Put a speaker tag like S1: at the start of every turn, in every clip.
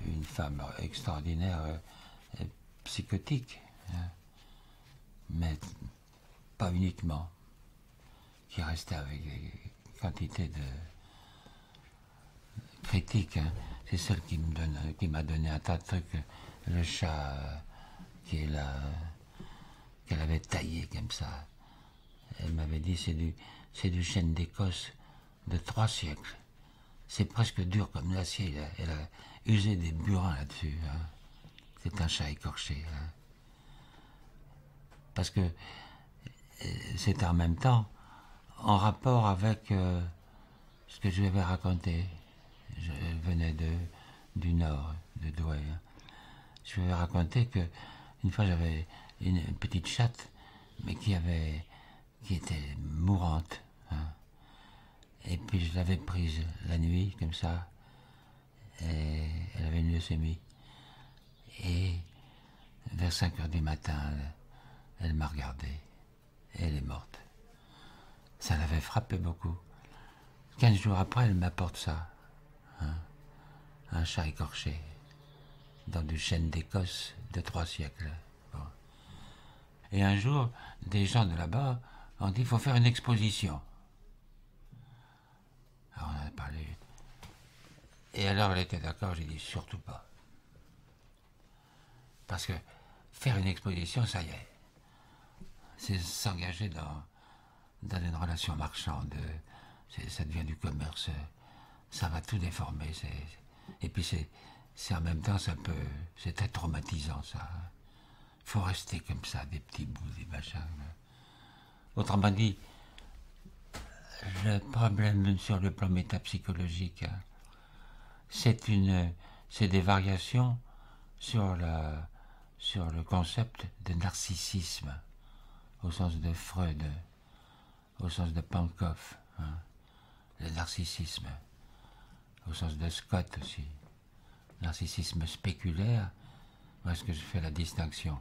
S1: une femme extraordinaire, psychotique, hein, mais pas uniquement, qui restait avec des quantités de critiques. Hein. C'est celle qui m'a donné un tas de trucs. Le chat qui est là, qu'elle avait taillé comme ça. Elle m'avait dit c'est du chêne d'Écosse de 3 siècles. C'est presque dur comme l'acier. Elle a usé des burins là-dessus. Hein. C'est un chat écorché. Hein. Parce que c'était en même temps en rapport avec ce que je lui avais raconté. Je venais du nord, de Douai. Hein. Je lui avais raconté que une fois j'avais une petite chatte, mais qui était mourante. Hein. Et puis je l'avais prise la nuit, comme ça, et elle avait une leucémie. Et vers 5 heures du matin, elle m'a regardé, et elle est morte. Ça l'avait frappé beaucoup. 15 jours après, elle m'apporte ça, hein, un chat écorché, dans du chêne d'Écosse de 3 siècles. Bon. Et un jour, des gens de là-bas ont dit, il faut faire une exposition. Alors on en a parlé. Et alors elle était d'accord, j'ai dit, surtout pas. Parce que faire une exposition, ça y est, c'est s'engager dans une relation marchande. Ça devient du commerce, ça va tout déformer. Et puis c'est en même temps, c'est très traumatisant, ça. Il faut rester comme ça, des petits bouts, des machins. Autrement dit, le problème sur le plan métapsychologique, hein, c'est des variations sur le concept de narcissisme, au sens de Freud, au sens de Pankow, hein, le narcissisme, au sens de Scott aussi. Narcissisme spéculaire, moi est-ce que je fais la distinction?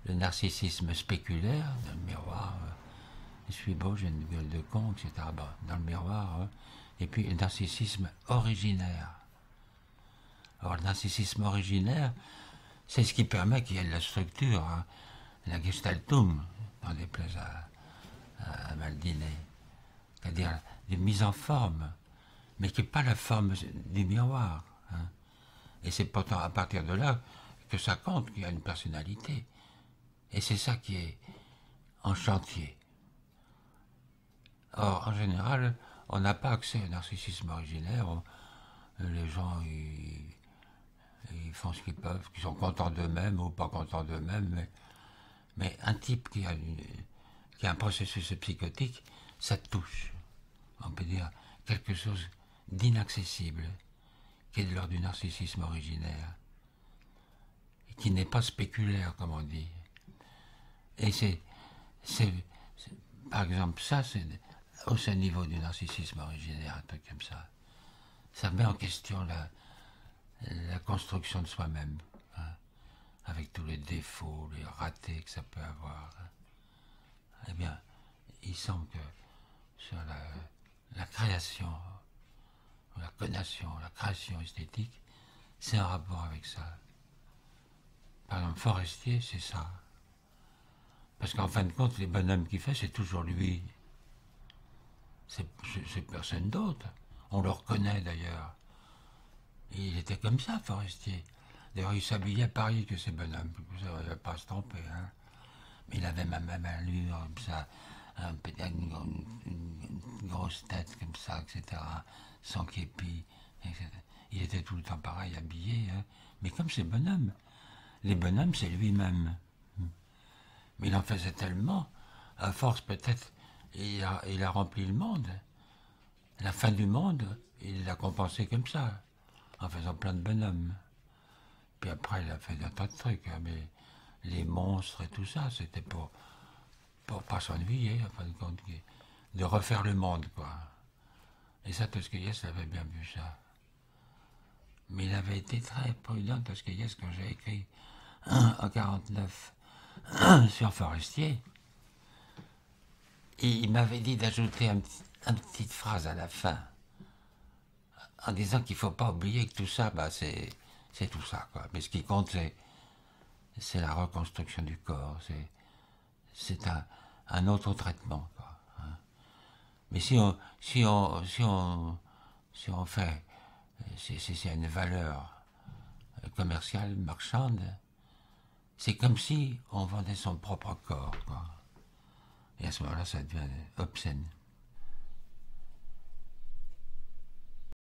S1: Le narcissisme spéculaire, dans le miroir, je suis beau, j'ai une gueule de con, etc. Bon, dans le miroir, et puis le narcissisme originaire. Alors le narcissisme originaire, c'est ce qui permet qu'il y ait de la structure, hein, la gestaltum, dans des places à Maldini, c'est-à-dire une mise en forme, mais qui n'est pas la forme du miroir. Hein. Et c'est pourtant à partir de là que ça compte, qu'il y a une personnalité. Et c'est ça qui est en chantier. Or, en général, on n'a pas accès au narcissisme originaire. Les gens, ils font ce qu'ils peuvent, qu'ils sont contents d'eux-mêmes ou pas contents d'eux-mêmes. Mais un type qui a un processus psychotique, ça touche, on peut dire, quelque chose d'inaccessible, qui est de l'ordre du narcissisme originaire, et qui n'est pas spéculaire, comme on dit. Et par exemple, ça, c'est au sein niveau du narcissisme originaire, un truc comme ça. Ça met en question la construction de soi-même, hein, avec tous les défauts, les ratés que ça peut avoir. Eh bien, il semble que sur la création, la connation, la création esthétique, c'est un rapport avec ça. Par exemple, Forestier, c'est ça. Parce qu'en fin de compte, les bonhommes qu'il fait, c'est toujours lui. C'est personne d'autre. On le reconnaît d'ailleurs. Et il était comme ça, Forestier. D'ailleurs, il s'habillait pareil que ces bonhommes. Ça ne va pas se tromper. Hein. Mais il avait même une allure comme ça, une grosse tête comme ça, etc. Sans képi, etc. Il était tout le temps pareil, habillé. Hein. Mais comme ces bonhommes. Les bonhommes, c'est lui-même. Mais il en faisait tellement, à force peut-être, il a rempli le monde. La fin du monde, il l'a compensé comme ça, en faisant plein de bonhommes. Puis après, il a fait un tas de trucs, hein, mais les monstres et tout ça, c'était pour pas s'ennuyer, en fin de compte, de refaire le monde, quoi. Et ça, Toscaïès avait bien vu ça. Mais il avait été très prudent, Toscaïès, quand j'ai écrit en 49 sur Forestier. Et il m'avait dit d'ajouter une petite phrase à la fin, en disant qu'il ne faut pas oublier que tout ça, bah, c'est c'est tout ça, quoi. Mais ce qui compte, c'est la reconstruction du corps, c'est un autre traitement, quoi, hein. Mais si on fait, c'est une valeur commerciale, marchande, c'est comme si on vendait son propre corps, quoi. Et à ce moment-là, ça devient obscène.